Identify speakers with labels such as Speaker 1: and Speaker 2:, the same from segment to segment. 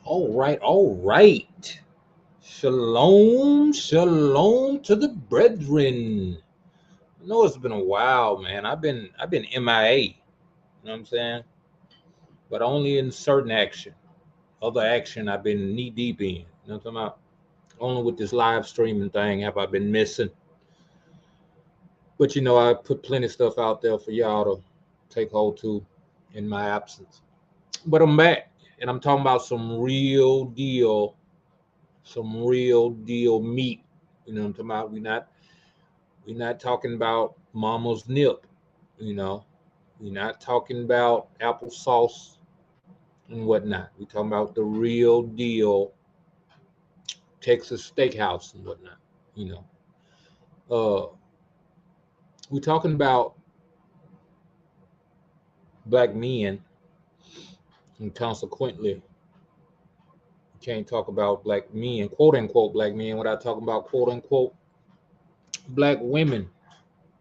Speaker 1: All right, all right. Shalom, shalom to the brethren. I know it's been a while, man. I've been MIA. You know what I'm saying? But only in certain action. Other action I've been knee deep in. You know what I'm talking about? Only with this live streaming thing have I been missing. But I put plenty of stuff out there for y'all to take hold to in my absence. But I'm back, and I'm talking about some real deal meat. You know what I'm talking about? We're not talking about mama's nip, you know. We're not talking about applesauce and whatnot. We're talking about the real deal Texas steakhouse and whatnot, you know. Uh we're talking about black men, and consequently you can't talk about black men, quote unquote black men, without talking about quote unquote black women,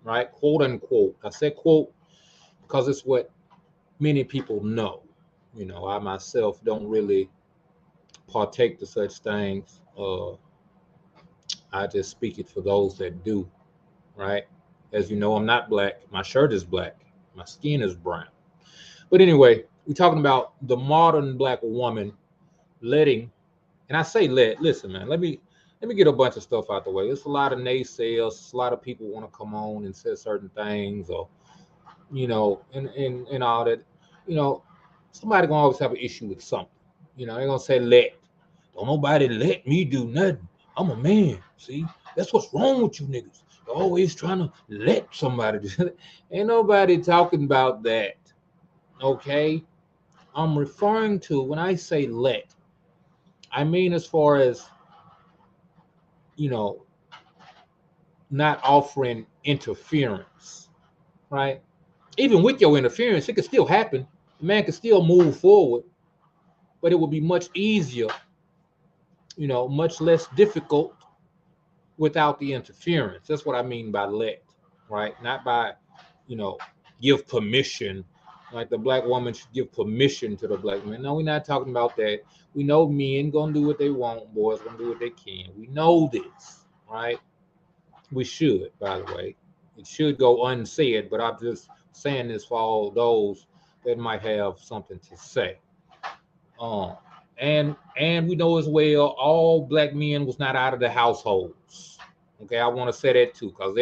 Speaker 1: right? Quote unquote. I said quote because it's what many people know. I myself don't really partake to such things. I just speak it for those that do, right? As you know, I'm not black. My shirt is black. My skin is brown. But anyway, we're talking about the modern black woman letting, and I say listen, man, let me get a bunch of stuff out the way. There's a lot of naysayers, a lot of people want to come on and say certain things, or and all that. You know, somebody gonna always have an issue with something. They're gonna say let. Don't nobody let me do nothing. I'm a man. See, that's what's wrong with you niggas. You're always trying to let somebody do it. Ain't nobody talking about that. Okay? I'm referring to when I say let, I mean as far as, you know, not offering interference, right? Even with your interference, it could still happen. The man could still move forward, but it would be much easier, much less difficult without the interference. That's what I mean by let, right? Not by, you know, give permission. Like the black woman should give permission to the black man. No, we're not talking about that. We know men gonna do what they want, boys gonna do what they can. We know this, right? We should, by the way. It should go unsaid, but I'm just saying this for all those that might have something to say. Um, and we know as well all black men was not out of the households. Okay, I want to say that too, because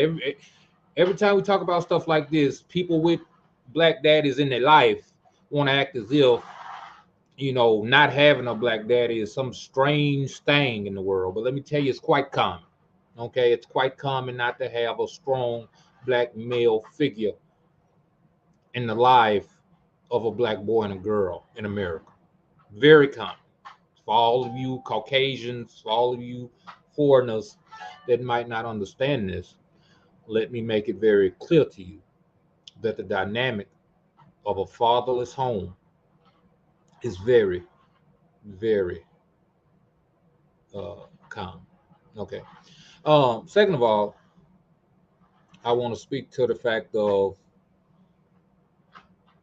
Speaker 1: every time we talk about stuff like this, people with black daddies in their life want to act as if not having a black daddy is some strange thing in the world. But let me tell you, it's quite common. Okay, it's quite common not to have a strong black male figure in the life of a black boy and a girl in America. Very common. For all of you Caucasians, for all of you foreigners that might not understand this, let me make it very clear to you that the dynamic of a fatherless home is very, very common. Okay. Second of all, I want to speak to the fact of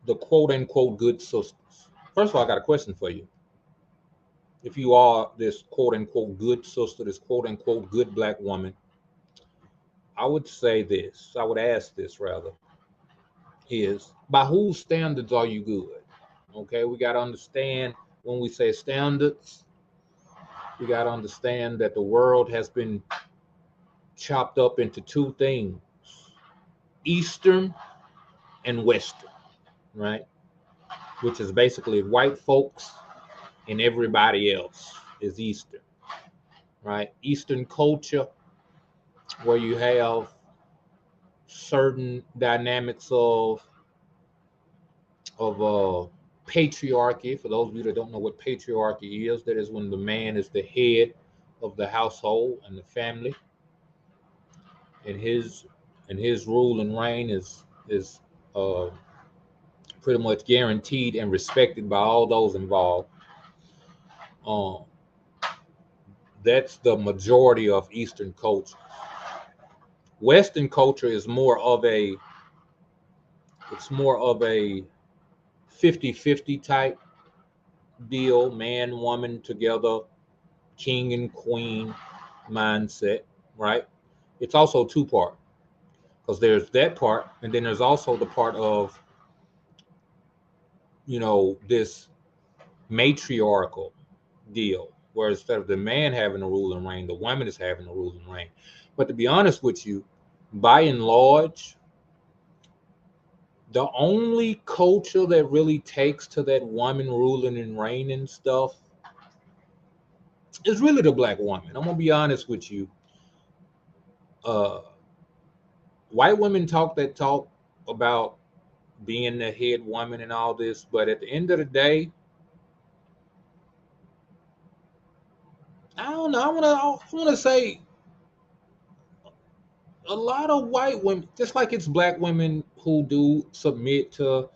Speaker 1: the quote unquote good sisters. First of all, I got a question for you. If you are this quote unquote good sister, this quote unquote good black woman, I would say this, I would ask this rather, is by whose standards are you good? Okay, we got to understand when we say standards, we got to understand that the world has been chopped up into two things: Eastern and Western, right? Which is basically white folks and everybody else is Eastern, right? Eastern culture, where you have certain dynamics of patriarchy. For those of you that don't know what patriarchy is, that is when the man is the head of the household and the family, and his rule and reign is uh, pretty much guaranteed and respected by all those involved. Um, that's the majority of Eastern culture. Western culture is more of a 50-50 type, deal, man, woman together, king and queen mindset, right? It's also two part because there's that part, and then there's also the part of this matriarchal deal, where instead of the man having the rule and reign, the woman is having the rule and reign. But to be honest with you, by and large, the only culture that really takes to that woman ruling and reigning stuff is really the black woman. I'm gonna be honest with you. Uh, White women talk that talk about being the head woman and all this, but at the end of the day, I don't know. I wanna say a lot of white women, just like it's black women who do submit to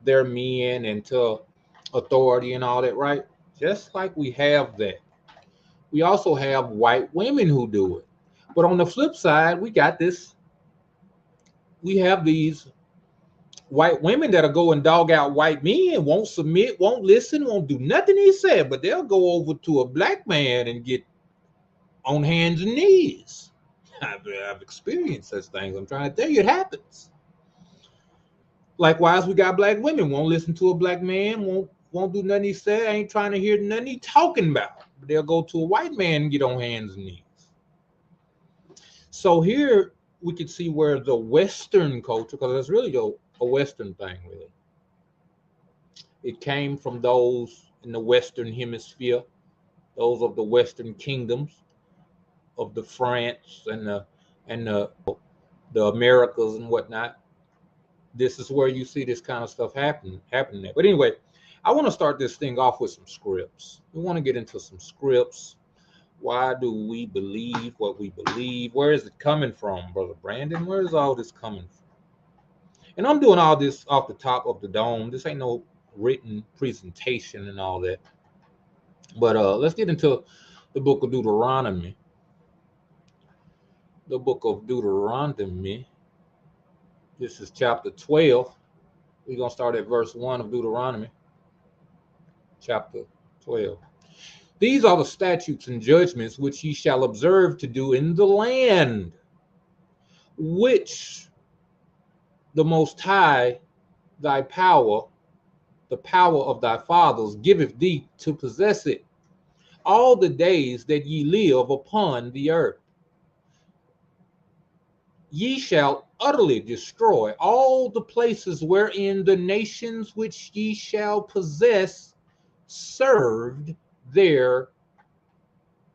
Speaker 1: their men and to authority and all that, right? Just like we have that, we also have white women who do it. But on the flip side, we have these white women that'll go and dog out white men, won't submit, won't listen, won't do nothing he said, but they'll go over to a black man and get on hands and knees. I've experienced such things. I'm trying to tell you, it happens. Likewise, we got black women won't listen to a black man, won't do nothing he said, ain't trying to hear nothing he talking about. But they'll go to a white man and get on hands and knees. So here we could see where the Western culture, because it's really a Western thing, really. It came from those in the Western hemisphere, those of the Western kingdoms of the France and the Americas and whatnot. This is where you see this kind of stuff happening there. But anyway, I want to start this thing off with some scripts. We want to get into some scripts. Why do we believe what we believe? Where is it coming from, Brother Brandon? Where is all this coming from? And I'm doing all this off the top of the dome. This ain't no written presentation and all that. But let's get into the book of Deuteronomy. The book of Deuteronomy. This is chapter 12. We're going to start at verse 1 of Deuteronomy, chapter 12. These are the statutes and judgments which ye shall observe to do in the land, which the Most High, thy power, the power of thy fathers, giveth thee to possess it, all the days that ye live upon the earth. Ye shall utterly destroy all the places wherein the nations which ye shall possess served their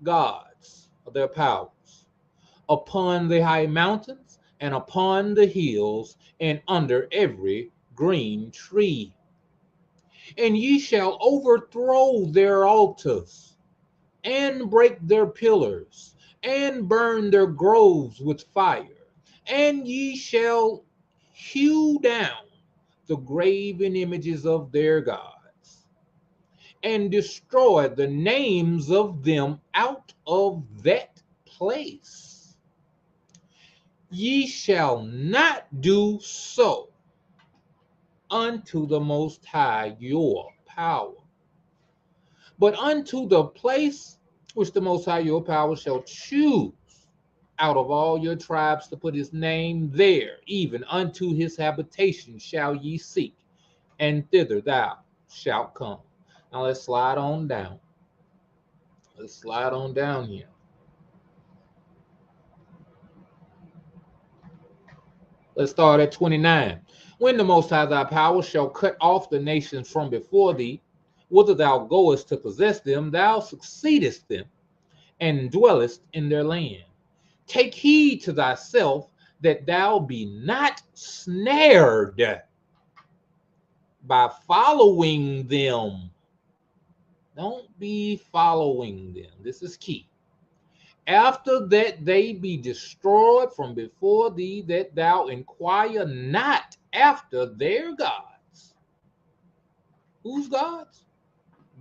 Speaker 1: gods, their powers, upon the high mountains and upon the hills and under every green tree. And ye shall overthrow their altars and break their pillars and burn their groves with fire. And ye shall hew down the graven images of their gods, and destroy the names of them out of that place. Ye shall not do so unto the Most High your power, but unto the place which the Most High your power shall choose out of all your tribes to put his name there, even unto his habitation shall ye seek, and thither thou shalt come. Now let's slide on down. Let's slide on down here. Let's start at 29. When the Most High thy power shall cut off the nations from before thee, whither thou goest to possess them, thou succeedest them, and dwellest in their land. Take heed to thyself that thou be not snared by following them. Don't be following them. This is key. After that they be destroyed from before thee, that thou inquire not after their gods. Whose gods?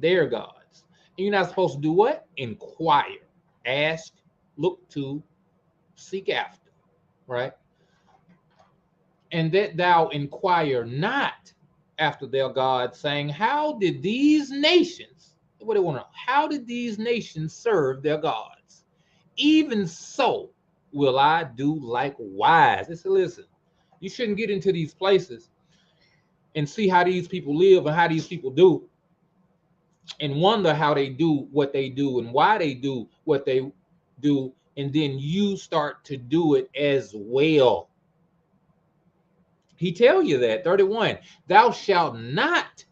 Speaker 1: Their gods. And you're not supposed to do what? Inquire, ask, look to, seek after, right? And that thou inquire not after their God, saying, how did these nations, what do they want to know? How did these nations serve their gods? Even so will I do likewise. They said, listen, you shouldn't get into these places and see how these people live and how these people do and wonder how they do what they do and why they do what they do, and then you start to do it as well. He tell you that 31, thou shalt not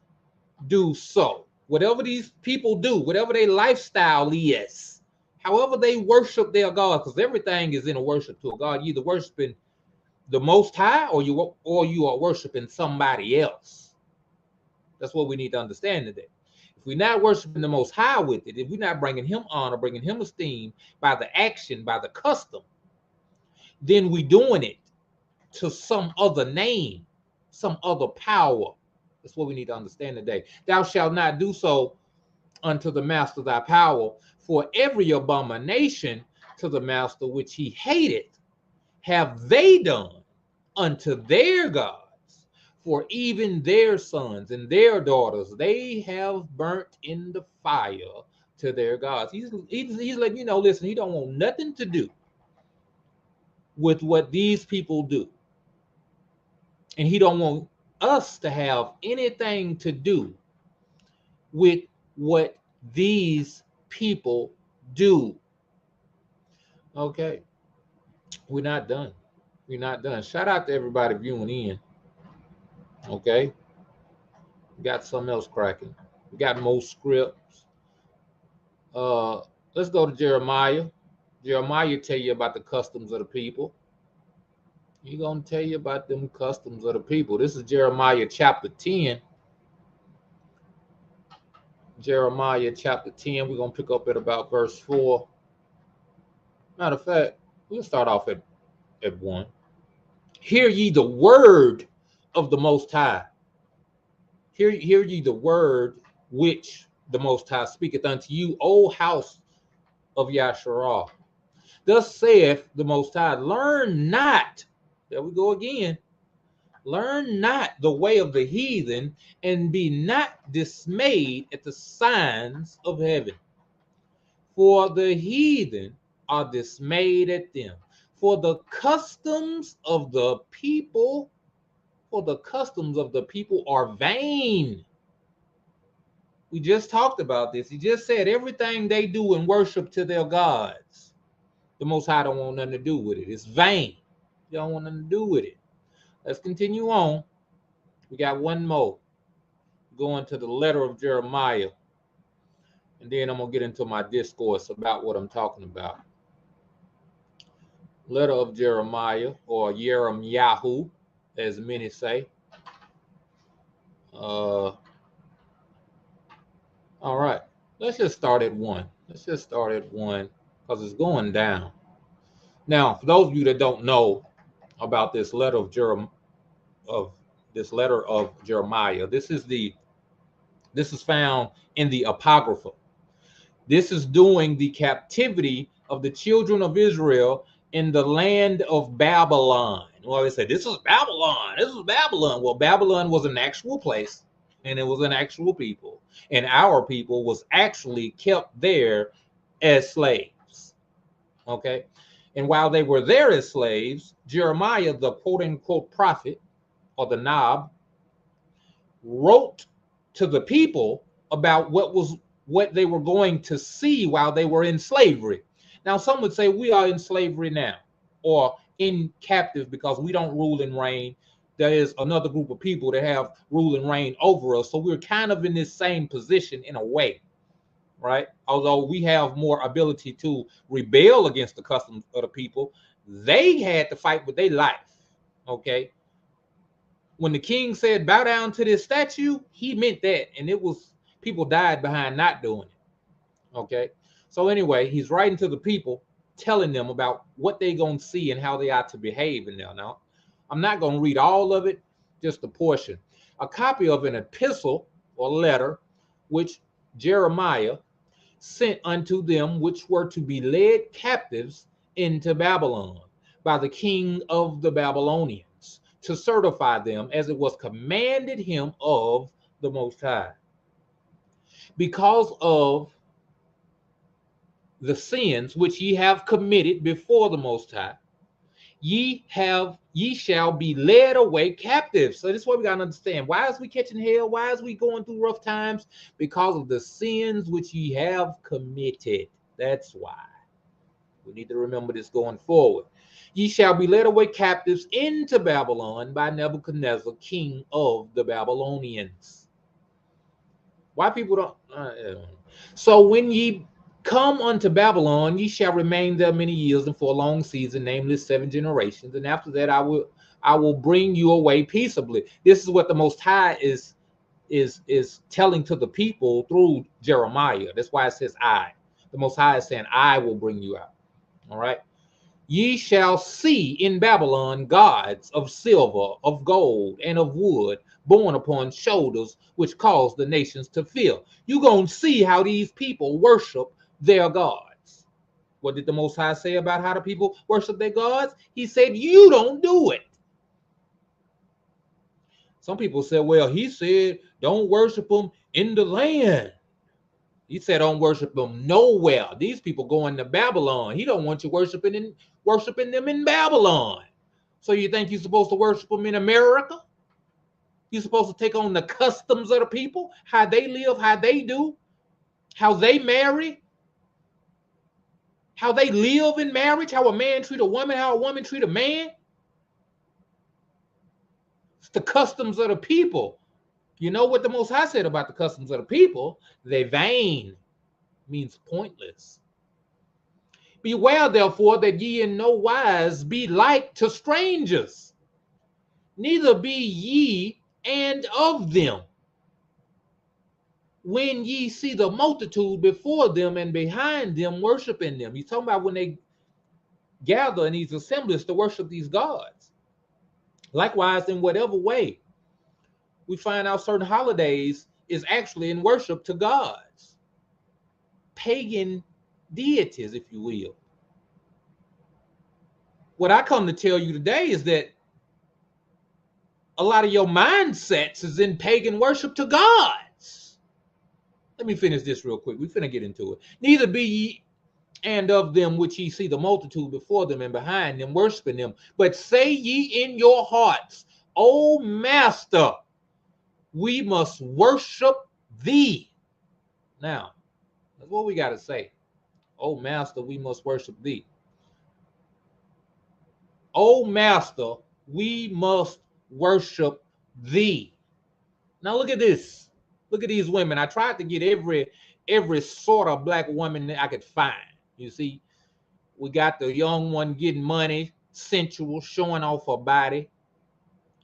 Speaker 1: do so. Whatever these people do, whatever their lifestyle is, however they worship their God, because everything is in a worship to a God. You either worshiping the Most High, or you are worshiping somebody else. That's what we need to understand today. If we're not worshiping the Most High with it, if we're not bringing Him honor, bringing Him esteem by the action, by the custom, then we doing it to some other name, some other power. That's what we need to understand today. Thou shalt not do so unto the master thy power, for every abomination to the master which he hated have they done unto their gods. For even their sons and their daughters they have burnt in the fire to their gods. He's letting you know, listen, he don't want nothing to do with what these people do. And he don't want us to have anything to do with what these people do. Okay, we're not done. We're not done. Shout out to everybody viewing in. Okay, we got something else cracking. We got more scripts. Let's go to Jeremiah. Jeremiah tell you about the customs of the people. He's gonna tell you about them customs of the people. This is Jeremiah chapter 10. Jeremiah chapter 10. We're gonna pick up at about verse 4. Matter of fact, we'll start off at 1. Hear ye the word of the Most High. Hear ye the word which the Most High speaketh unto you, O house of Yasharah. Thus saith the Most High, learn not, there we go again, learn not the way of the heathen, and be not dismayed at the signs of heaven. For the heathen are dismayed at them. For the customs of the people, are vain. We just talked about this. He just said everything they do in worship to their gods, the Most High don't want nothing to do with it. It's vain. You don't want nothing to do with it. Let's continue on. We got one more. Going to the letter of Jeremiah. And then I'm going to get into my discourse about what I'm talking about. Letter of Jeremiah, or Yeremiyahu, as many say. All right. Let's just start at 1. Let's just start at 1 because it's going down. Now, for those of you that don't know about this letter of Jeremiah, this is found in the Apocrypha. This is during the captivity of the children of Israel in the land of Babylon. Well, they say this is Babylon. This is Babylon. Well, Babylon was an actual place, and it was an actual people, and our people was actually kept there as slaves. Okay, and while they were there as slaves, Jeremiah, the quote-unquote prophet, or the Nab, wrote to the people about what they were going to see while they were in slavery. Now, some would say we are in slavery now, or in captive because we don't rule and reign. There is another group of people that have rule and reign over us. So we're kind of in this same position in a way, right? Although we have more ability to rebel against the customs of the people, they had to fight with their life, okay? When the king said, bow down to this statue, he meant that. And it was, people died behind not doing it, okay? So anyway, he's writing to the people, telling them about what they're going to see and how they ought to behave in there. Now, I'm not going to read all of it, just a portion. A copy of an epistle or letter, which Jeremiah sent unto them, which were to be led captives into Babylon by the king of the Babylonians, to certify them as it was commanded him of the Most High. Because of the sins which ye have committed before the Most High, ye shall be led away captive. So this is what we gotta understand. Why is we catching hell? Why is we going through rough times? Because of the sins which ye have committed. That's why. We need to remember this going forward. Ye shall be led away captives into Babylon by Nebuchadnezzar, king of the Babylonians. Why people don't? So when ye come unto Babylon, ye shall remain there many years and for a long season, namely 7 generations. And after that, I will bring you away peaceably. This is what the Most High is telling to the people through Jeremiah. That's why it says I. The Most High is saying, I will bring you out. All right. Ye shall see in Babylon gods of silver, of gold, and of wood, borne upon shoulders, which cause the nations to fear. You're going to see how these people worship their gods. What did the Most High say about how the people worship their gods? He said, you don't do it. Some people said, well, he said, don't worship them in the land. He said, don't worship them nowhere. These people going to Babylon. He don't want you worshiping them in Babylon. So you think you're supposed to worship them in America? You're supposed to take on the customs of the people, how they live, how they do, how they marry, how they live in marriage, how a man treat a woman, how a woman treat a man. It's the customs of the people. You know what the Most High said about the customs of the people? They vain, means pointless. Beware, therefore, that ye in no wise be like to strangers, neither be ye and of them. When ye see the multitude before them and behind them worshiping them. He's talking about when they gather in these assemblies to worship these gods. Likewise, in whatever way we find out certain holidays is actually in worship to gods, pagan deities, if you will. What I come to tell you today is that a lot of your mindsets is in pagan worship to gods. Let me finish this real quick. We finna get into it. Neither be ye and of them which ye see the multitude before them and behind them worshiping them, but say ye in your hearts, O Master, we must worship thee. Now, that's what we got to say. O Master, we must worship thee. O Master, we must worship thee. Now look at this. Look at these women. I tried to get every sort of black woman that I could find. You see, we got the young one getting money, sensual, showing off her body,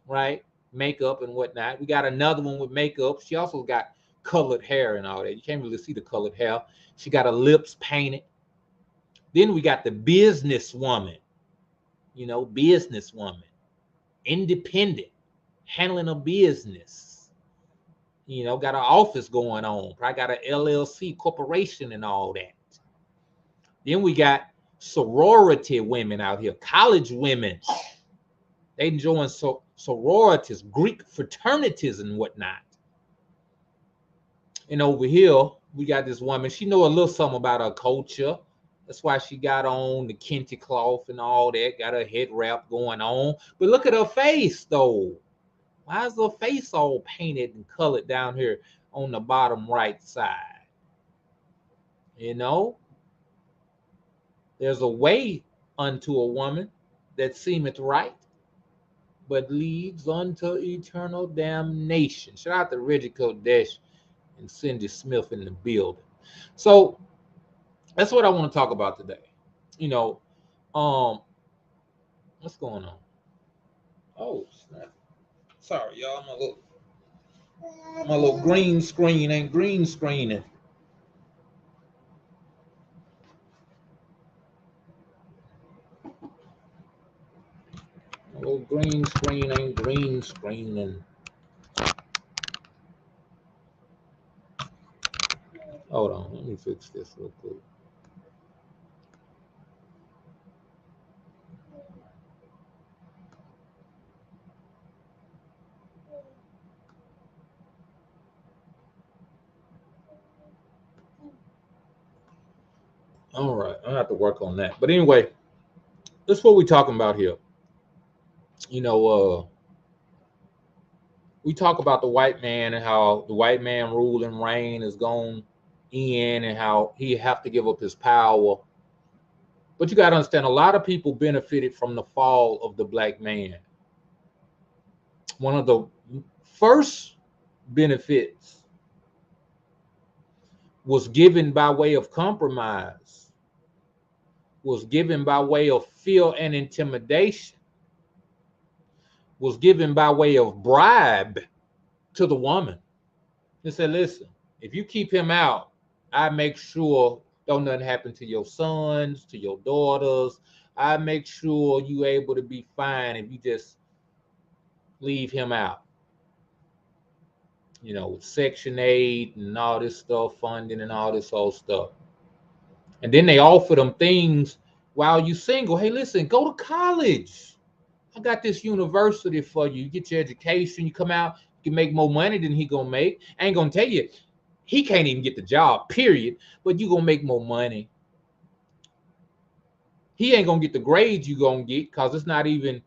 Speaker 1: right? Makeup and whatnot. We got another one with makeup. She also got colored hair and all that. You can't really see the colored hair. She got her lips painted. Then we got the businesswoman, businesswoman, independent, handling a business, got an office going on, probably got an LLC corporation and all that. Then we got sorority women out here, college women. They enjoying sororities, Greek fraternities and whatnot. And over here, we got this woman. She know a little something about her culture. That's why she got on the kente cloth and all that, got her head wrap going on. But look at her face, though. Why is her face all painted and colored down here on the bottom right side? There's a way unto a woman that seemeth right, but leads unto eternal damnation. Shout out to Reggie Kodesh and Cindy Smith in the building. So that's what I want to talk about today. What's going on? Oh, snap. Sorry, y'all. My little green screen ain't green screening. My little green screen ain't green screening. Hold on, let me fix this real quick. All right, I have to work on that. But anyway, that's what we're talking about here. You know, we talk about the white man and how the white man rule and reign is going in, and how he have to give up his power. But you got to understand, a lot of people benefited from the fall of the black man. One of the first benefits was given by way of compromise, was given by way of fear and intimidation, was given by way of bribe to the woman. They said, listen, if you keep him out, I make sure don't nothing happen to your sons, to your daughters. I make sure you able to be fine if you just leave him out. You know, Section 8 and all this stuff, funding and all this old stuff. And then they offer them things while you single. Hey, listen, go to college. I got this university for you. You get your education, you come out, you can make more money than he gonna make. I ain't gonna tell you, he can't even get the job, period. But you gonna make more money. He ain't gonna get the grades you gonna get because it's not even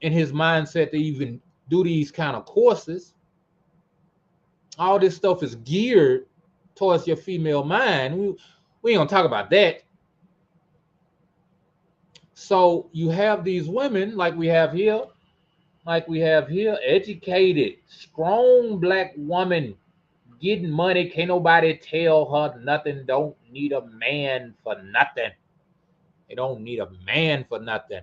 Speaker 1: in his mindset to even do these kind of courses. All this stuff is geared towards your female mind. We ain't gonna talk about that. So you have these women like we have here, educated, strong black woman getting money. Can't nobody tell her nothing. Don't need a man for nothing. They don't need a man for nothing.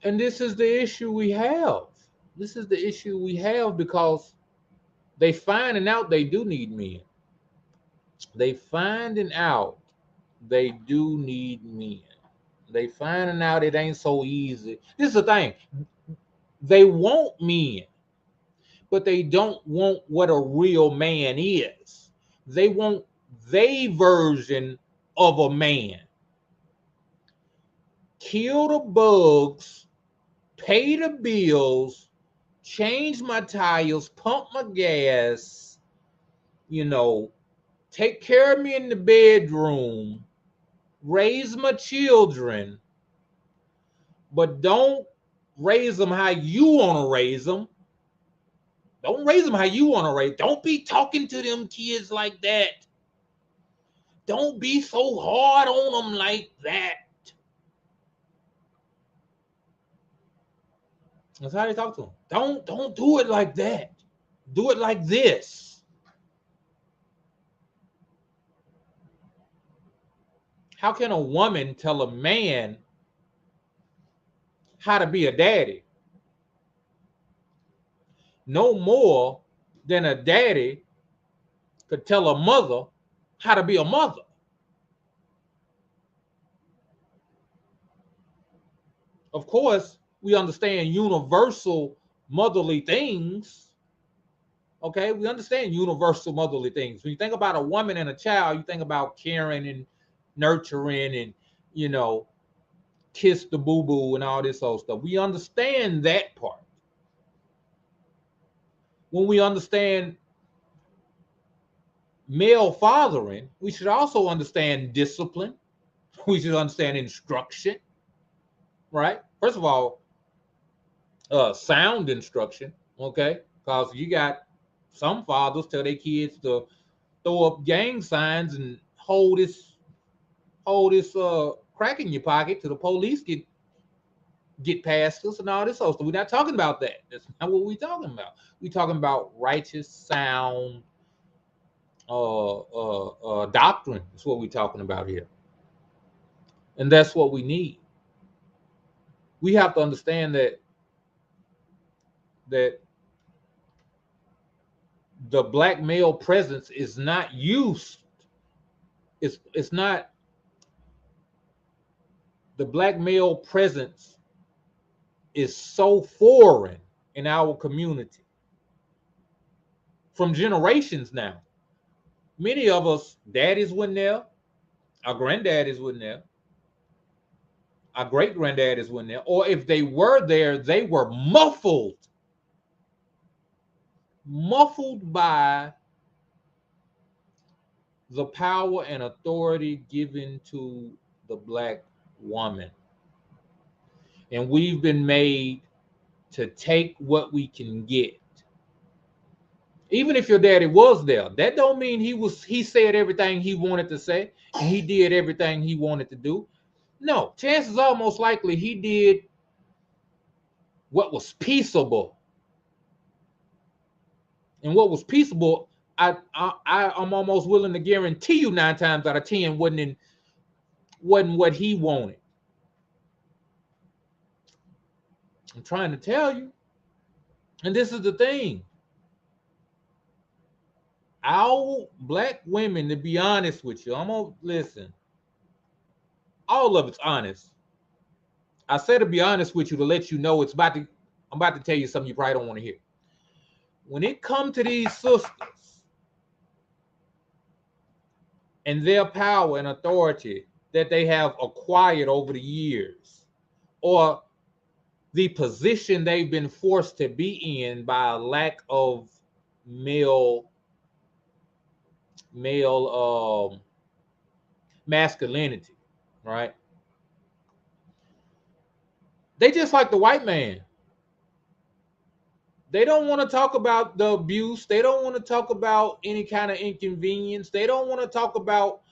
Speaker 1: And this is the issue we have. This is the issue we have because they finding out they do need men. They finding out they do need men. They finding out it ain't so easy. This is the thing. They want men, but they don't want what a real man is. They want their version of a man. Kill the bugs, pay the bills, change my tires, pump my gas, you know, take care of me in the bedroom, raise my children, but don't raise them how you want to raise them. Don't raise them how you want to raise. Don't be talking to them kids like that. Don't be so hard on them like that. That's how they talk to them. Don't do it like that. Do it like this. How can a woman tell a man how to be a daddy? No more than a daddy could tell a mother how to be a mother. Of course, we understand universal motherly things. Okay, we understand universal motherly things. When you think about a woman and a child, you think about caring and nurturing and, you know, kiss the boo-boo and all this old stuff. We understand that part. When we understand male fathering, we should also understand discipline. We should understand instruction, right? First of all, sound instruction, okay? Because you got some fathers tell their kids to throw up gang signs and hold this crack in your pocket till the police get past us and all this other stuff. We're not talking about that. That's not what we're talking about. We're talking about righteous, sound doctrine. That's what we're talking about here. And that's what we need. We have to understand that the black male presence is not used. It's not the black male presence is so foreign in our community from generations now. Many of us, daddies wasn't there, our granddaddies wasn't there, our great granddaddies wasn't there, or if they were there, they were muffled by the power and authority given to the black woman. And we've been made to take what we can get. Even if your daddy was there, that don't mean he said everything he wanted to say and he did everything he wanted to do. No, chances are most likely he did what was peaceable. And what was peaceable, I'm almost willing to guarantee you 9 times out of 10 wasn't what he wanted. I'm trying to tell you. And this is the thing. Our black women, to be honest with you, I'm gonna listen. All of it's honest. I said to be honest with you to let you know I'm about to tell you something you probably don't want to hear. When it comes to these sisters and their power and authority that they have acquired over the years, or the position they've been forced to be in by a lack of male masculinity, right? They just like the white man. They don't want to talk about the abuse. They don't want to talk about any kind of inconvenience. They don't want to talk about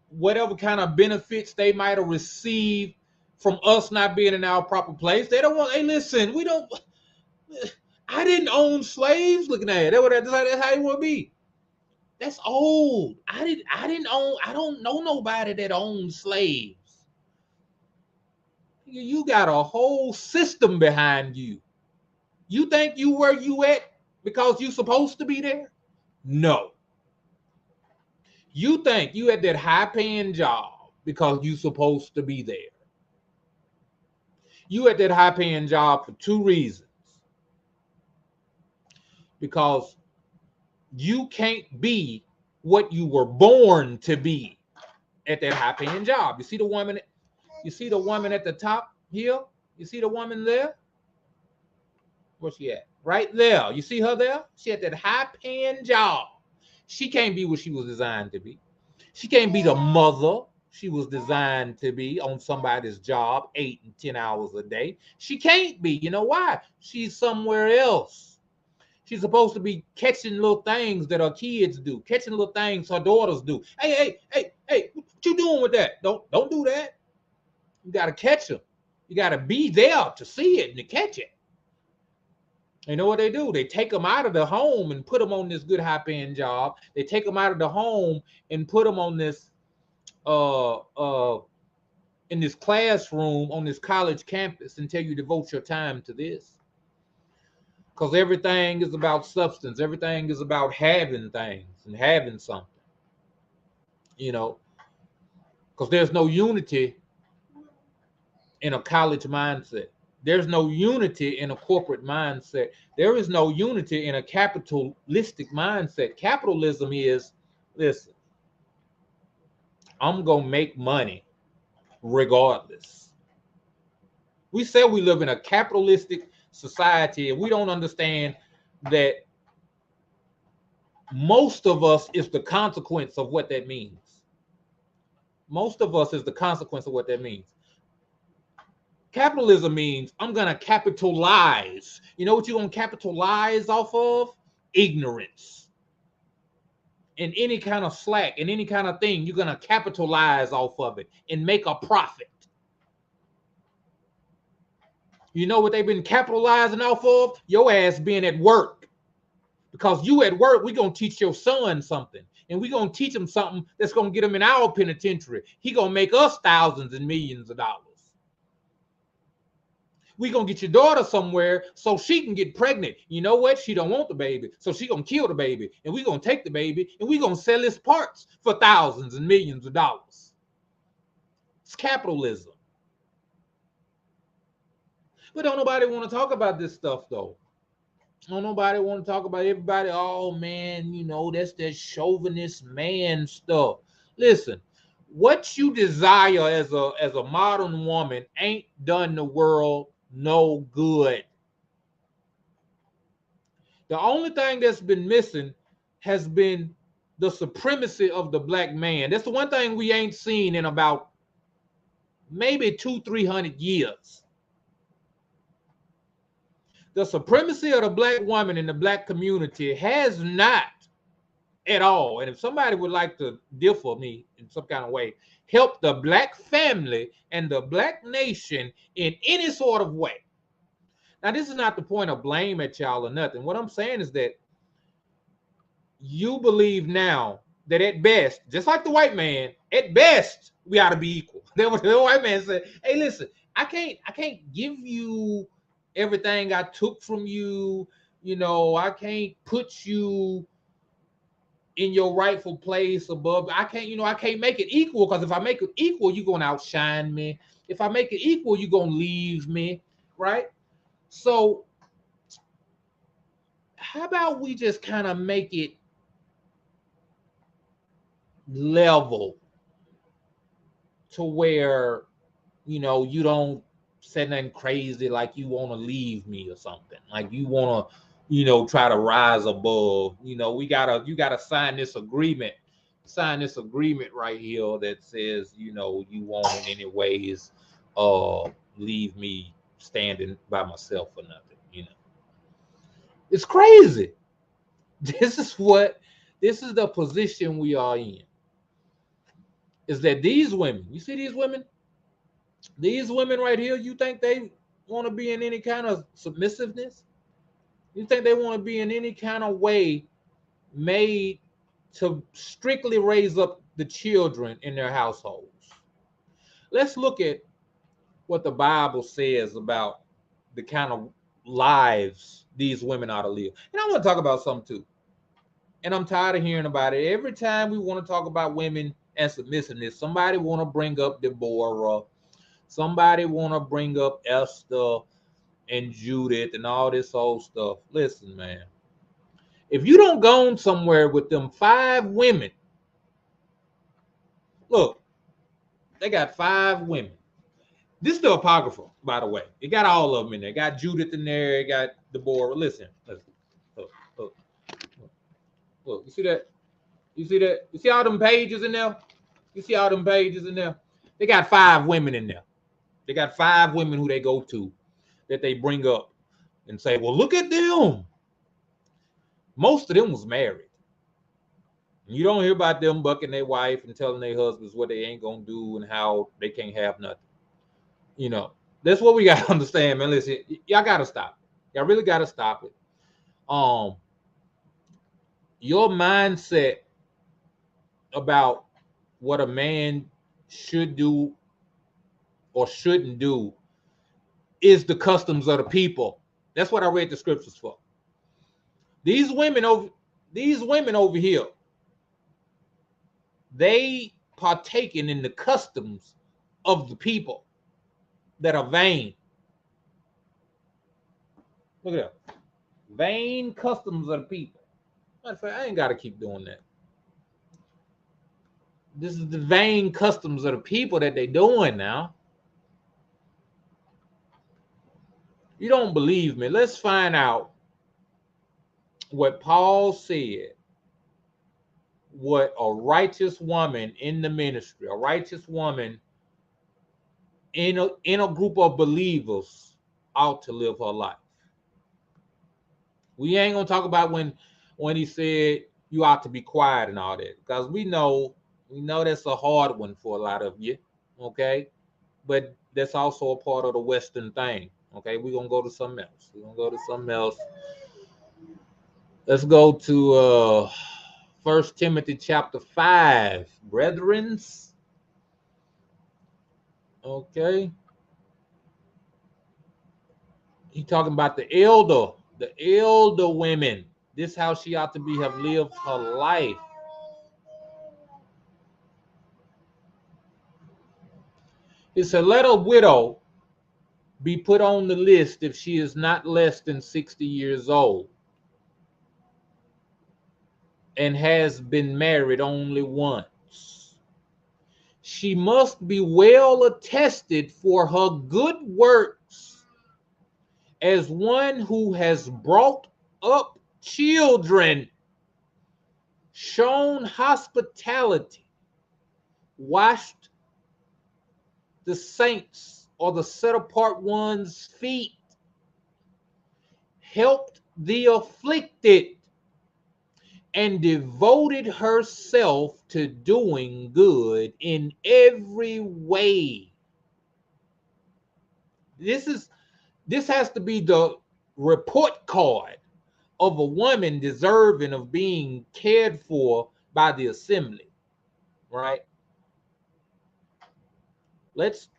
Speaker 1: whatever kind of benefits they might have received from us not being in our proper place. They don't want, hey, listen, I didn't own slaves. Looking at it. That's how it would be. That's old. I don't know nobody that owned slaves. You got a whole system behind you. You think you where you at because you supposed to be there? No. You think you at that high paying job because you supposed to be there. You at that high paying job for 2 reasons. Because you can't be what you were born to be at that high paying job. You see the woman at the top here? You see the woman there? Where's she at? Right there. You see her there? She at that high paying job. She can't be what she was designed to be. She can't be the mother she was designed to be on somebody's job 8 and 10 hours a day. She can't be. You know why? She's somewhere else. She's supposed to be catching little things that her kids do, catching little things her daughters do. Hey, what you doing with that? Don't do that. You got to catch them. You got to be there to see it and to catch it. You know what they do? They take them out of the home and put them on this good high-paying job. They take them out of the home and put them on this in this classroom on this college campus until you devote your time to this. Because everything is about substance. Everything is about having things and having something. You know, because there's no unity in a college mindset. There's no unity in a corporate mindset. There is no unity in a capitalistic mindset. Capitalism is, listen, I'm going to make money regardless. We say we live in a capitalistic society and we don't understand that most of us is the consequence of what that means. Most of us is the consequence of what that means. Capitalism means I'm going to capitalize. You know what you're going to capitalize off of? Ignorance. In any kind of slack, in any kind of thing, you're going to capitalize off of it and make a profit. You know what they've been capitalizing off of? Your ass being at work. Because you at work, we're going to teach your son something. And we're going to teach him something that's going to get him in our penitentiary. He going to make us thousands and millions of dollars. We're going to get your daughter somewhere so she can get pregnant. You know what? She don't want the baby. So she going to kill the baby. And we're going to take the baby and we're going to sell its parts for thousands and millions of dollars. It's capitalism. But don't nobody want to talk about this stuff, though. Don't nobody want to talk about everybody. Oh, man, you know, that's that chauvinist man stuff. Listen, what you desire as a modern woman ain't done the world no good. The only thing that's been missing has been the supremacy of the black man. That's the one thing we ain't seen in about maybe 200-300 years. The supremacy of the black woman in the black community has not at all, and if somebody would like to differ me in some kind of way, help the black family and the black nation in any sort of way. Now, this is not the point of blame at y'all or nothing. What I'm saying is that you believe now that at best, just like the white man, at best we ought to be equal. The white man said, "Hey, listen, I can't give you everything I took from you. You know, I can't put you in your rightful place above. I can't make it equal, because if I make it equal, you're gonna outshine me. If I make it equal, you're gonna leave me, right? So how about we just kind of make it level to where, you don't say nothing crazy like you want to leave me or something, like you want to, try to rise above. You gotta sign this agreement right here that says, you won't in any ways leave me standing by myself or nothing. It's crazy. This is the position we are in. Is that these women, you see these women right here, you think they want to be in any kind of submissiveness? You think they want to be in any kind of way made to strictly raise up the children in their households? Let's look at what the Bible says about the kind of lives these women ought to live. And I want to talk about something too. And I'm tired of hearing about it. Every time we want to talk about women and submissiveness, somebody want to bring up Deborah, somebody want to bring up Esther and Judith and all this old stuff. Listen, man, if you don't go somewhere with them 5 women, look, they got 5 women. This is the Apocrypha, by the way. It got all of them in there. It got Judith in there. It got Deborah. Listen. Look, you see that? You see that? You see all them pages in there? You see all them pages in there? They got 5 women in there. They got 5 women who they go to that they bring up and say, well, look at them. Most of them was married. You don't hear about them bucking their wife and telling their husbands what they ain't going to do and how they can't have nothing. That's what we got to understand, man. Listen, y'all got to stop. Y'all really got to stop it. Your mindset about what a man should do or shouldn't do is the customs of the people. That's what I read the scriptures for. These women over here, they partaking in the customs of the people that are vain. Look at that. Vain customs of the people. Matter of fact, I ain't got to keep doing that. This is the vain customs of the people that they doing now. You don't believe me? Let's find out what Paul said, what a righteous woman in the ministry, a righteous woman in a group of believers ought to live her life. We ain't gonna talk about when he said you ought to be quiet and all that, because we know that's a hard one for a lot of you, okay? But that's also a part of the Western thing, okay? We're gonna go to something else. Let's go to 1 Timothy chapter 5, brethrens. Okay. He talking about the elder women. This is how she ought to have lived her life. He said, let a widow be put on the list if she is not less than 60 years old and has been married only once. She must be well attested for her good works as one who has brought up children. shown hospitality, washed the saints or the set apart ones' feet, helped the afflicted, and devoted herself to doing good in every way. This has to be the report card of a woman deserving of being cared for by the assembly, right? Let's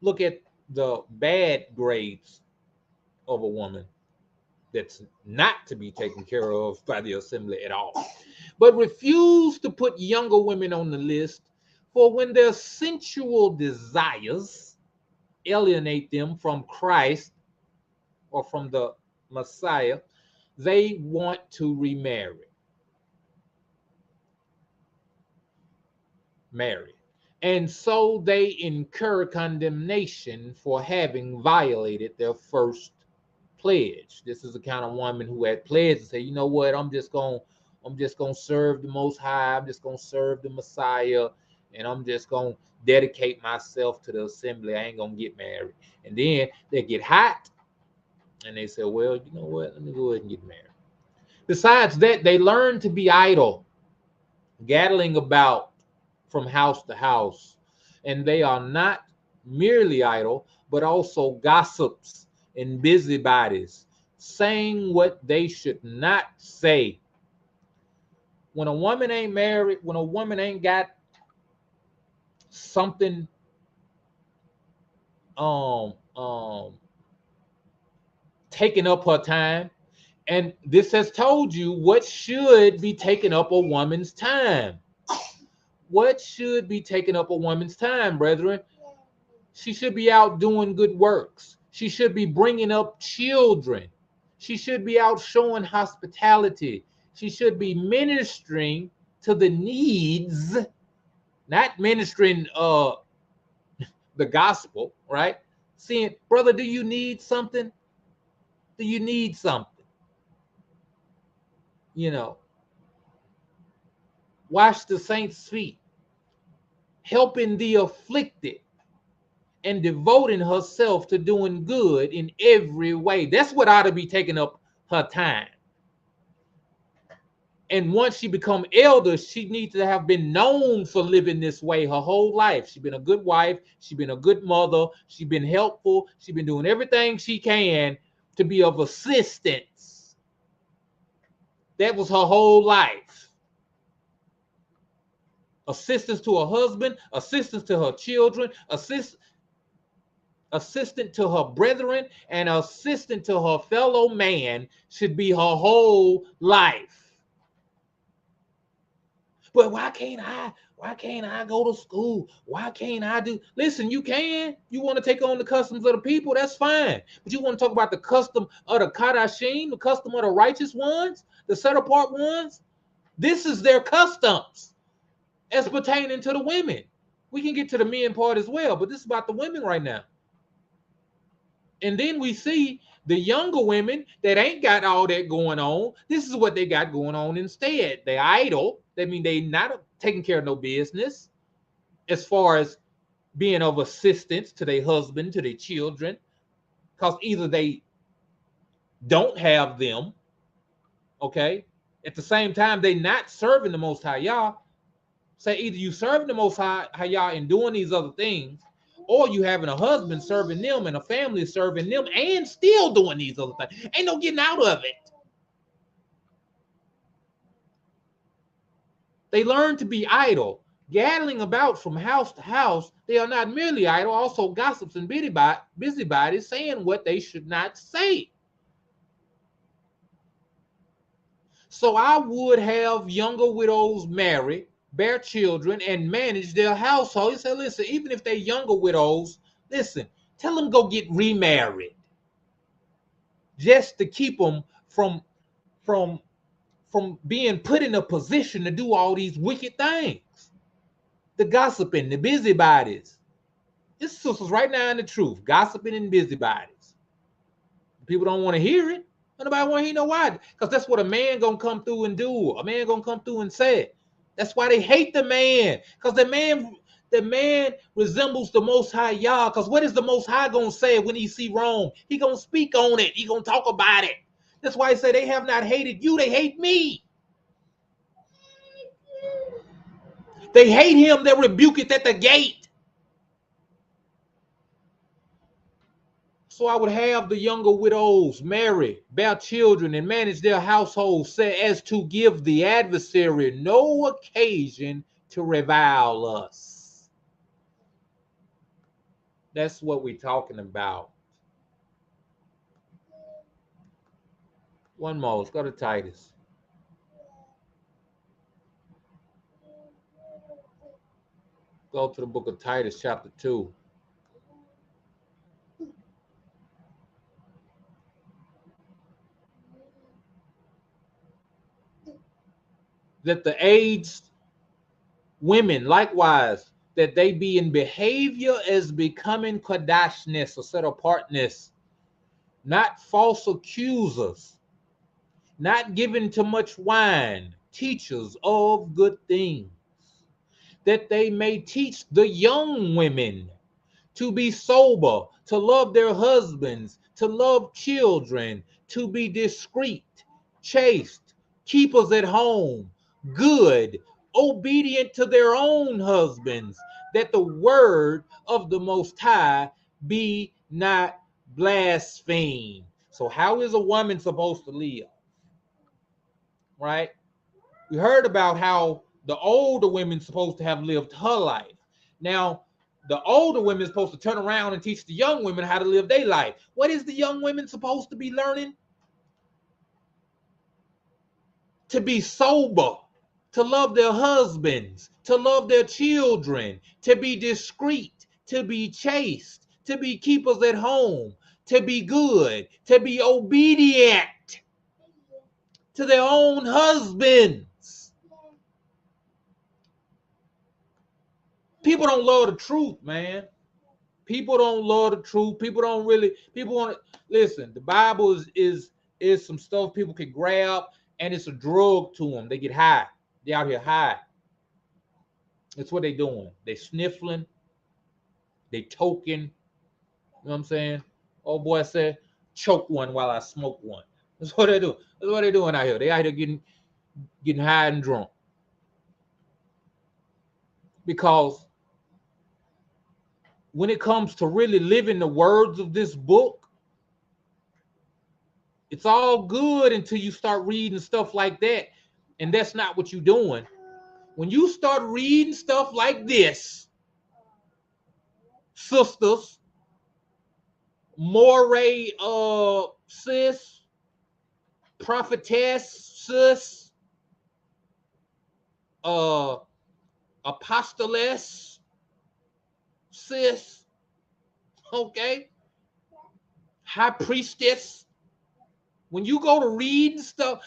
Speaker 1: look at the bad grades of a woman that's not to be taken care of by the assembly at all, but refuse to put younger women on the list, for when their sensual desires alienate them from Christ or from the Messiah, they want to remarry. And so they incur condemnation for having violated their first pledge. This is the kind of woman who had pledged to say, you know what, I'm just gonna serve the Most High, I'm just gonna serve the Messiah, and I'm just gonna dedicate myself to the assembly. I ain't gonna get married. And then they get hot and they say, well, you know what, let me go ahead and get married. Besides that, they learn to be idle, gaddling about from house to house. And they are not merely idle, but also gossips and busybodies, saying what they should not say. When a woman ain't married, when a woman ain't got something taking up her time, and this has told you what should be taking up a woman's time. What should be taking up a woman's time, brethren? She should be out doing good works. She should be bringing up children. She should be out showing hospitality. She should be ministering to the needs, not ministering the gospel, right? Saying, brother, do you need something? Do you need something? You know, wash the saints' feet, helping the afflicted, and devoting herself to doing good in every way. That's what ought to be taking up her time. And once she become elder, she needs to have been known for living this way her whole life. She's been a good wife. She's been a good mother. She's been helpful. She's been doing everything she can to be of assistance. That was her whole life. Assistance to her husband, assistance to her children, assistant to her brethren, and assistant to her fellow man should be her whole life. But why can't I go to school? Why can't I do? Listen, you can. You want to take on the customs of the people, that's fine. But you want to talk about the custom of the Kadashim, the custom of the righteous ones, the set apart ones? This is their customs as pertaining to the women. We can get to the men part as well, but this is about the women right now. And then we see the younger women that ain't got all that going on. This is what they got going on instead. They idle. That means they not taking care of no business as far as being of assistance to their husband, to their children, because either they don't have them, okay? At the same time, they not serving the Most High Yah. Say either you serving the Most High Yah and doing these other things, or you having a husband serving them and a family serving them and still doing these other things. Ain't no getting out of it. They learn to be idle, gaddling about from house to house. They are not merely idle, also gossips and busybodies, saying what they should not say. So I would have younger widows marry, bear children, and manage their household. He said, listen, even if they're younger widows, listen, tell them go get remarried. Just to keep them from being put in a position to do all these wicked things. The gossiping, the busybodies. This sisters right now in the truth, gossiping and busybodies. People don't want to hear it. Nobody want to hear no why. Because that's what a man gonna come through and do. A man gonna come through and say. That's why they hate the man. Because the man resembles the Most High Yah. Because what is the Most High gonna say when he see wrong? He gonna speak on it. He gonna talk about it. That's why he say they have not hated you, they hate me. They hate him, they rebuke it at the gate. So I would have the younger widows marry, bear children, and manage their households so as to give the adversary no occasion to revile us. That's what we're talking about. One more. Let's go to Titus. Go to the book of Titus, chapter 2. That the aged women likewise, that they be in behavior as becoming kadashness or set apartness, not false accusers, not given to much wine, teachers of good things, that they may teach the young women to be sober, to love their husbands, to love children, to be discreet, chaste, keepers at home, good, obedient to their own husbands, that the word of the Most High be not blasphemed. So how is a woman supposed to live? Right? We heard about how the older women supposed to have lived her life. Now, the older women is supposed to turn around and teach the young women how to live their life. What is the young women supposed to be learning? To be sober, to love their husbands, to love their children, to be discreet, to be chaste, to be keepers at home, to be good, to be obedient to their own husbands. People don't love the truth, man. People don't love the truth. People don't really. People want to listen. The Bible is some stuff people can grab, and it's a drug to them. They get high. They out here high. That's what they doing. They sniffling. They toking. You know what I'm saying? Oh boy said, choke one while I smoke one. That's what they do. That's what they doing out here. They out here getting high and drunk. Because when it comes to really living the words of this book, it's all good until you start reading stuff like that. And that's not what you're doing. When you start reading stuff like this, sisters, moray sis, prophetess sis, apostoless sis, okay, high priestess. When you go to reading stuff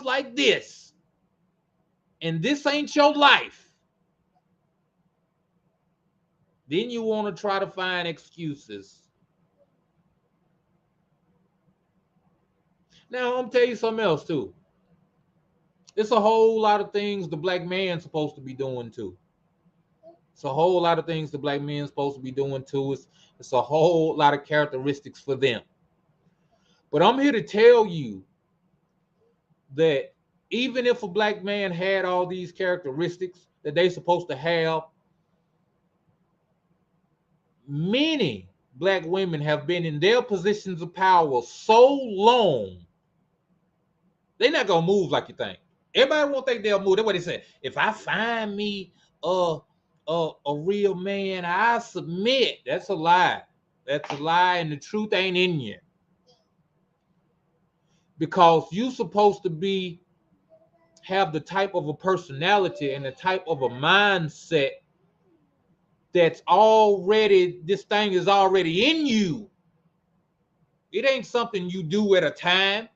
Speaker 1: like this, and this ain't your life, then you want to try to find excuses. Now, I'm gonna tell you something else too. It's a whole lot of things the black man's supposed to be doing too. It's a whole lot of things the black man's supposed to be doing too. It's a whole lot of characteristics for them. But I'm here to tell you that even if a black man had all these characteristics that they supposed to have, many black women have been in their positions of power so long, they're not gonna move like you think. Everybody won't think they'll move. That's what they say. If I find me a real man, I submit. That's a lie. That's a lie, and the truth ain't in you. Because you supposed to have the type of a personality and the type of a mindset that's already, this thing is already in you. It ain't something you do at a time.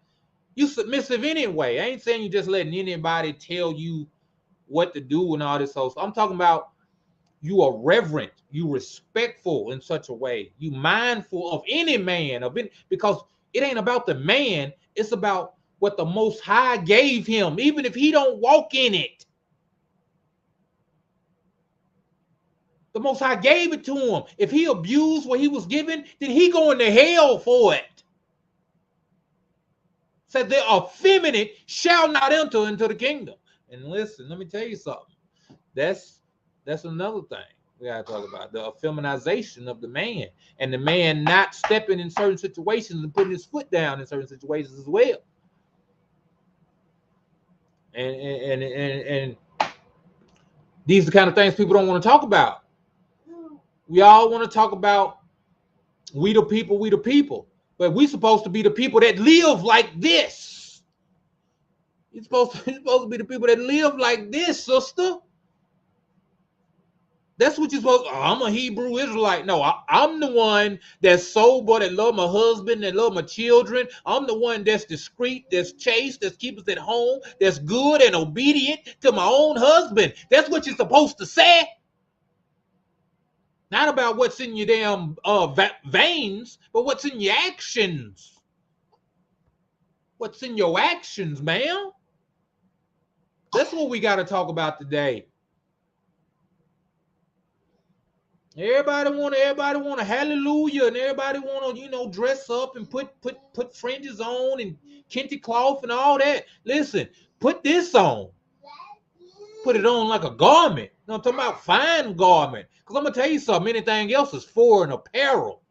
Speaker 1: You submissive anyway. I ain't saying you just letting anybody tell you what to do and all this whole stuff. I'm talking about you are reverent, you respectful in such a way, you mindful of any man, because It ain't about the man. It's about what the Most High gave him, even if he don't walk in it. The Most High gave it to him. If he abused what he was given, then he going to hell for it. Said the effeminate shall not enter into the kingdom. And listen, let me tell you something. That's another thing we gotta talk about, the feminization of the man, and the man not stepping in certain situations and putting his foot down in certain situations as well. And these are the kind of things people don't want to talk about. We all want to talk about we the people, but we supposed to be the people that live like this. You're supposed to be the people that live like this, sister. That's what you're supposed to. Oh, I'm a Hebrew Israelite. No, I'm the one that's sober, that love my husband, that love my children. I'm the one that's discreet, that's chaste, that's keeps us at home, that's good and obedient to my own husband. That's what you're supposed to say. Not about what's in your damn veins, but what's in your actions. What's in your actions, man? That's what we got to talk about today. Everybody want a hallelujah, and everybody want to, dress up and put fringes on and kente cloth and all that. Listen, put this on. Put it on like a garment. I'm talking about fine garment. Because I'm going to tell you something. Anything else is foreign apparel.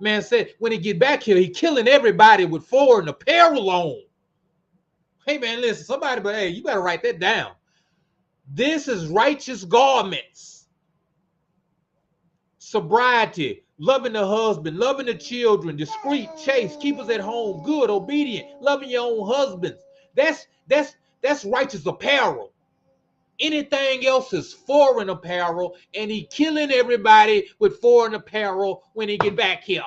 Speaker 1: Man said when he get back here, he killing everybody with foreign apparel on. Hey, man, listen, but hey, you better write that down. This is righteous garments. Sobriety, loving the husband, loving the children, discreet, chaste, keep us at home, good, obedient, loving your own husbands. That's righteous apparel. Anything else is foreign apparel, and he killing everybody with foreign apparel when he get back here.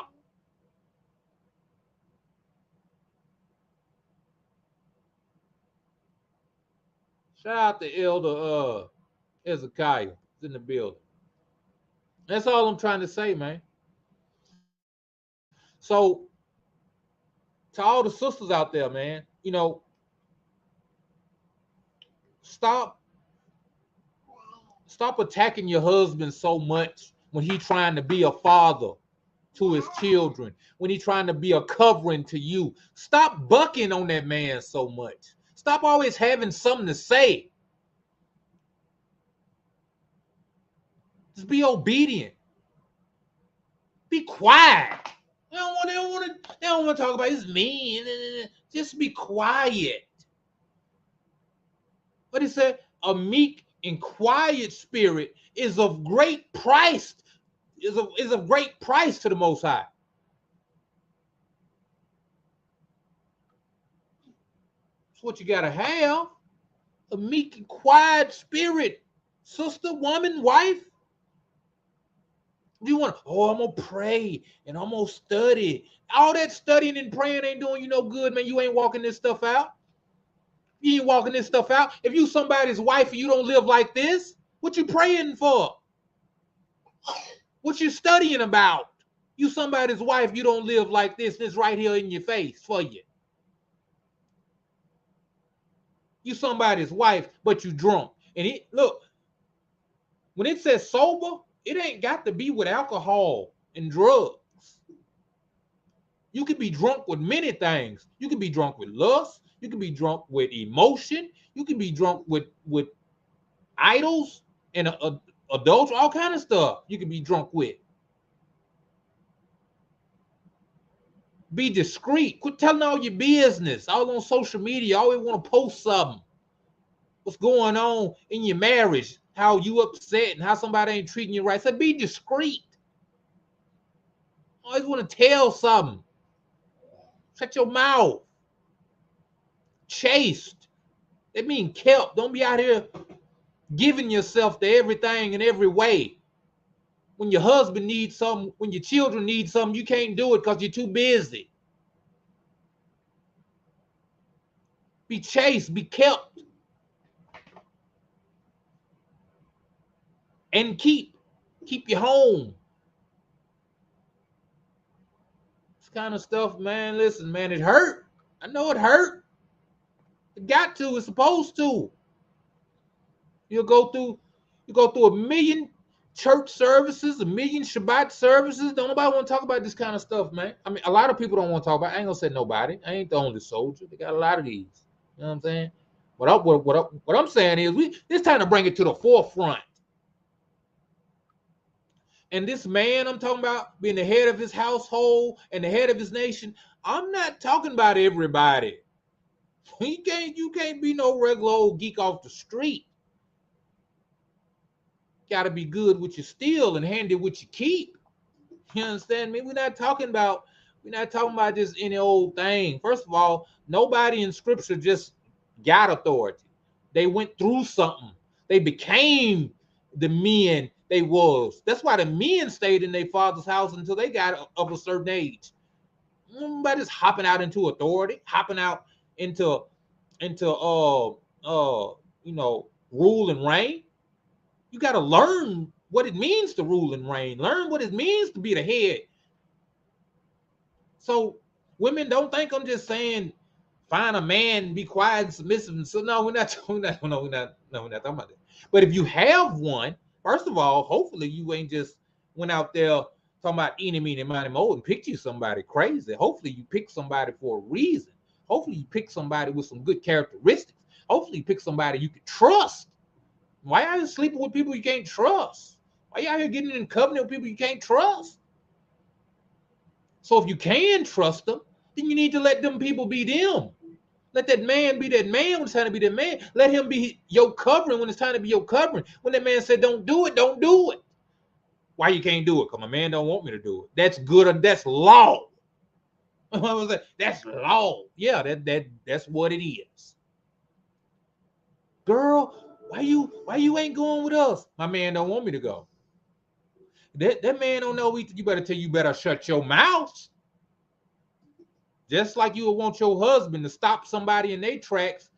Speaker 1: Shout out to Elder Hezekiah in the building. That's all I'm trying to say, man. So to all the sisters out there, man, stop attacking your husband so much when he's trying to be a father to his children, when he's trying to be a covering to you. Stop bucking on that man so much. Stop always having something to say. Just be obedient. Be quiet. They don't want to talk about it's mean. Just be quiet. What he said, a meek and quiet spirit is of great price. Is of great price to the Most High. That's what you gotta have. A meek and quiet spirit, sister, woman, wife. You want, I'm gonna pray and I'm gonna study. All that studying and praying ain't doing you no good, man. You ain't walking this stuff out. You ain't walking this stuff out. If you somebody's wife and you don't live like this, what you praying for? What you studying about? You somebody's wife, you don't live like this, and it's right here in your face for you. You somebody's wife, but you drunk. And look, when it says sober, it ain't got to be with alcohol and drugs. You can be drunk with many things. You can be drunk with lust. You can be drunk with emotion. You can be drunk with idols and adultery, all kind of stuff you can be drunk with. Be discreet. Quit telling all your business. All on social media. You always want to post something. What's going on in your marriage? How you upset and how somebody ain't treating you right. So be discreet. Always want to tell something. Shut your mouth. Chaste. That means kept. Don't be out here giving yourself to everything in every way. When your husband needs something, when your children need something, you can't do it because you're too busy. Be chaste, be kept. And keep your home. kind of stuff, man. Listen, man, it hurt. I know it hurt. It got to. It's supposed to. You go through a million church services, a million Shabbat services. Don't nobody want to talk about this kind of stuff, man. I mean, a lot of people don't want to talk about it. I ain't gonna say nobody. I ain't the only soldier. They got a lot of these. You know what I'm saying? What I'm saying is it's time to bring it to the forefront. And this man I'm talking about being the head of his household and the head of his nation, I'm not talking about everybody. You can't be no regular old geek off the street. Got to be good with your steal and handy with your keep. You understand me? We're not talking about just any old thing. First of all, nobody in scripture just got authority. They went through something. They became the men they was. That's why the men stayed in their father's house until they got of a certain age. Nobody's hopping out into authority, hopping out into rule and reign. You got to learn what it means to rule and reign. Learn what it means to be the head. So women, don't think I'm just saying find a man, be quiet and submissive. And so no, we're not talking about that. But if you have one, first of all, hopefully you ain't just went out there talking about eeny, meeny, miny, moe and picked you somebody crazy. Hopefully you pick somebody for a reason. Hopefully you pick somebody with some good characteristics. Hopefully you pick somebody you can trust. Why are you sleeping with people you can't trust? Why are you out here getting in covenant with people you can't trust? So if you can trust them, then you need to let them people be them. Let that man be that man when it's time to be that man. Let him be your covering when it's time to be your covering. When that man said don't do it, don't do it. Why you can't do it? Because my man don't want me to do it. That's good. That's law. That's law. Yeah, that's what it is. Girl, why you ain't going with us? My man don't want me to go. That man don't know. You better shut your mouth. Just like you would want your husband to stop somebody in their tracks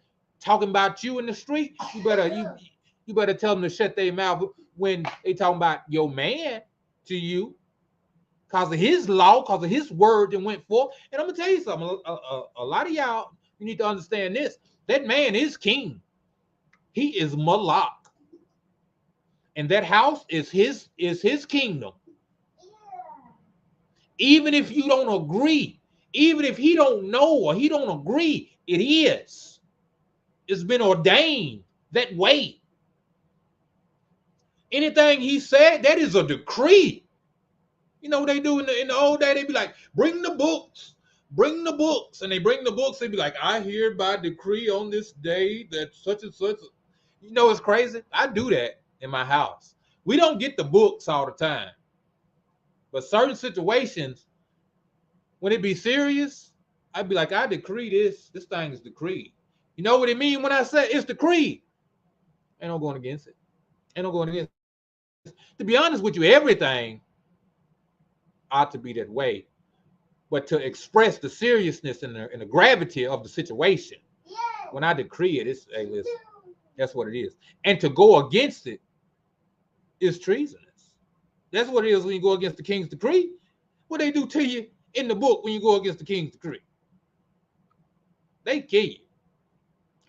Speaker 1: talking about you in the street, you better tell them to shut their mouth when they talking about your man to you, because of his law, because of his word that went forth. And I'm gonna tell you something. A lot of y'all, you need to understand this. That man is king. He is Malak, and that house is his kingdom. Even if you don't agree, even if he don't know or he don't agree, it is. It's been ordained that way. Anything he said, that is a decree. You know what they do in the old day? They be like, bring the books. And they bring the books. They be like, I hereby decree on this day that such and such. You know it's crazy? I do that in my house. We don't get the books all the time. But certain situations, when it be serious, I'd be like, I decree this. This thing is decreed. You know what it mean when I say it's decreed? Ain't no going against it. Ain't no going against it. To be honest with you, everything ought to be that way. But to express the seriousness and the gravity of the situation, when I decree it, it's, hey, listen, that's what it is. And to go against it is treasonous. That's what it is when you go against the king's decree. What they do to you in the book when you go against the king's decree? They kill you.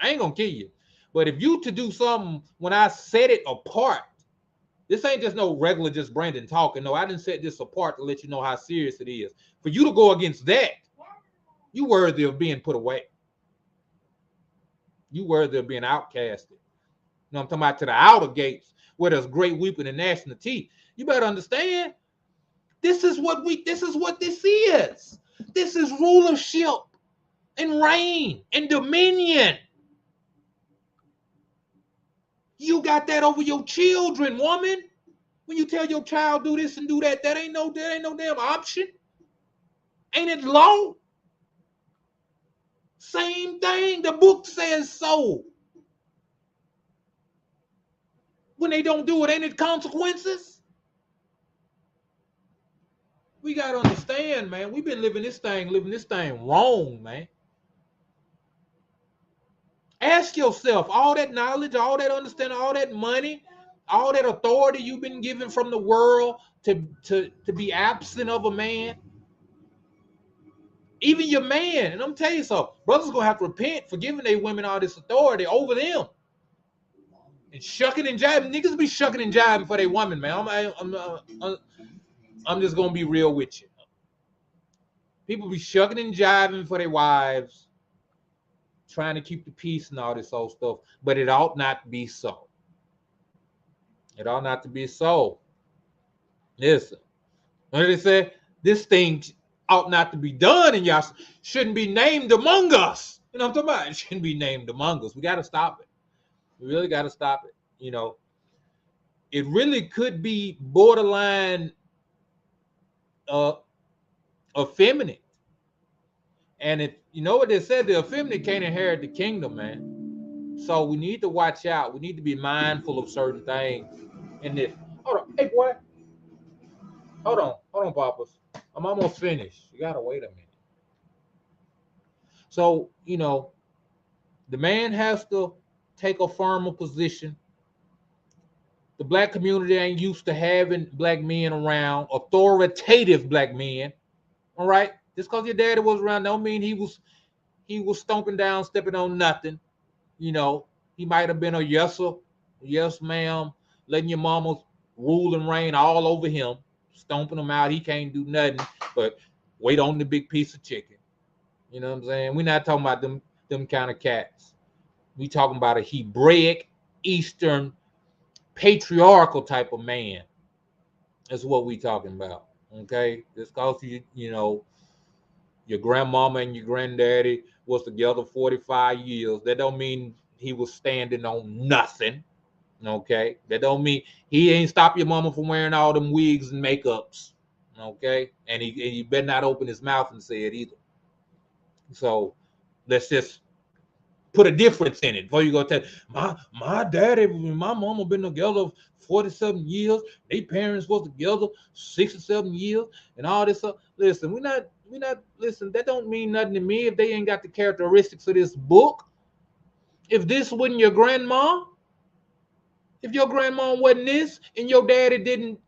Speaker 1: I ain't gonna kill you. But if you to do something when I set it apart, this ain't just no regular just Brandon talking. No, I didn't set this apart to let you know how serious it is. For you to go against that, you worthy of being put away. You worthy of being outcasted. You know, I'm talking about to the outer gates where there's great weeping and gnashing of teeth. You better understand. This is what this is. This is rulership and reign and dominion. You got that over your children, woman. When you tell your child do this and do that, that ain't no damn option. Ain't it law? Same thing. The book says so. When they don't do it, ain't it consequences? We gotta understand, man. We've been living this thing wrong, man. Ask yourself, all that knowledge, all that understanding, all that money, all that authority you've been given from the world to be absent of a man. Even your man, and I'm telling you something, brothers gonna have to repent for giving their women all this authority over them. And shucking and jiving, niggas be shucking and jiving for their woman, man. I'm just gonna be real with you. People be shucking and jiving for their wives, trying to keep the peace and all this old stuff, but it ought not to be so. It ought not to be so. Listen, what did they say? This thing ought not to be done, and y'all shouldn't be named among us. You know what I'm talking about? It shouldn't be named among us. We got to stop it. We really got to stop it. You know, it really could be borderline uh, effeminate. And if you know what they said, the effeminate can't inherit the kingdom, man. So we need to watch out. We need to be mindful of certain things. And if hold on, hey boy, hold on, Papas. I'm almost finished. You gotta wait a minute. So you know, the man has to take a firmer position. The black community ain't used to having black men around, authoritative black men. All right, just because your daddy was around, don't mean he was stomping down, stepping on nothing. You know, he might have been a yes ma'am, letting your mama rule and reign all over him, stomping him out. He can't do nothing but wait on the big piece of chicken. You know what I'm saying? We're not talking about them kind of cats. We talking about a Hebraic, Eastern, patriarchal type of man. That's what we talking about. Okay, just cause you know your grandmama and your granddaddy was together 45 years, that don't mean he was standing on nothing. Okay, that don't mean he ain't stop your mama from wearing all them wigs and makeups. Okay, and he better not open his mouth and say it either. So let's just put a difference in it before you go tell my daddy and my mama been together 47 years. They parents was together 67 years and all this stuff. Listen, we not listen, that don't mean nothing to me if they ain't got the characteristics of this book. If this wasn't your grandma, if your grandma wasn't this and your daddy didn't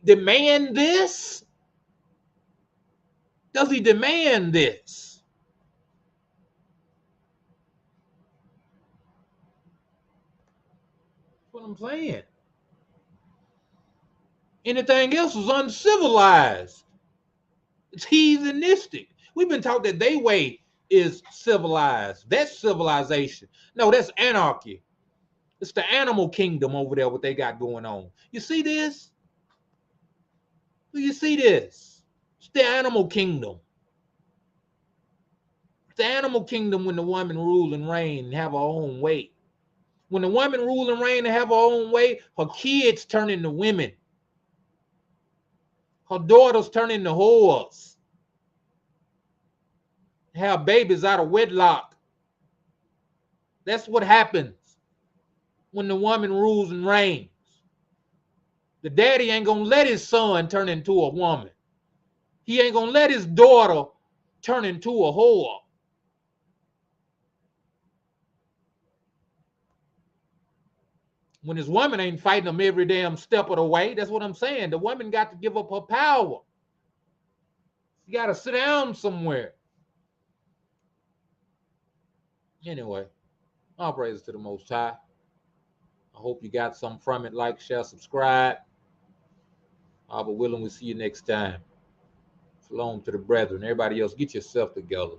Speaker 1: demand this, does he demand this? That's what I'm saying. Anything else is uncivilized. It's heathenistic. We've been taught that they way is civilized. That's civilization. No, that's anarchy. It's the animal kingdom over there, what they got going on. You see this? Do you see this? It's the animal kingdom. It's the animal kingdom when the woman rule and reign and have her own way. When the woman rule and reign and have her own way, her kids turn into women. Her daughters turn into whores. Have babies out of wedlock. That's what happens when the woman rules and reigns. The daddy ain't gonna let his son turn into a woman. He ain't gonna let his daughter turn into a whore. When his woman ain't fighting him every damn step of the way, that's what I'm saying. The woman got to give up her power. You got to sit down somewhere. Anyway, all praises to the Most High. I hope you got something from it. Like, share, subscribe. I'll be willing. We'll see you next time. Shalom to the brethren. Everybody else, get yourself together.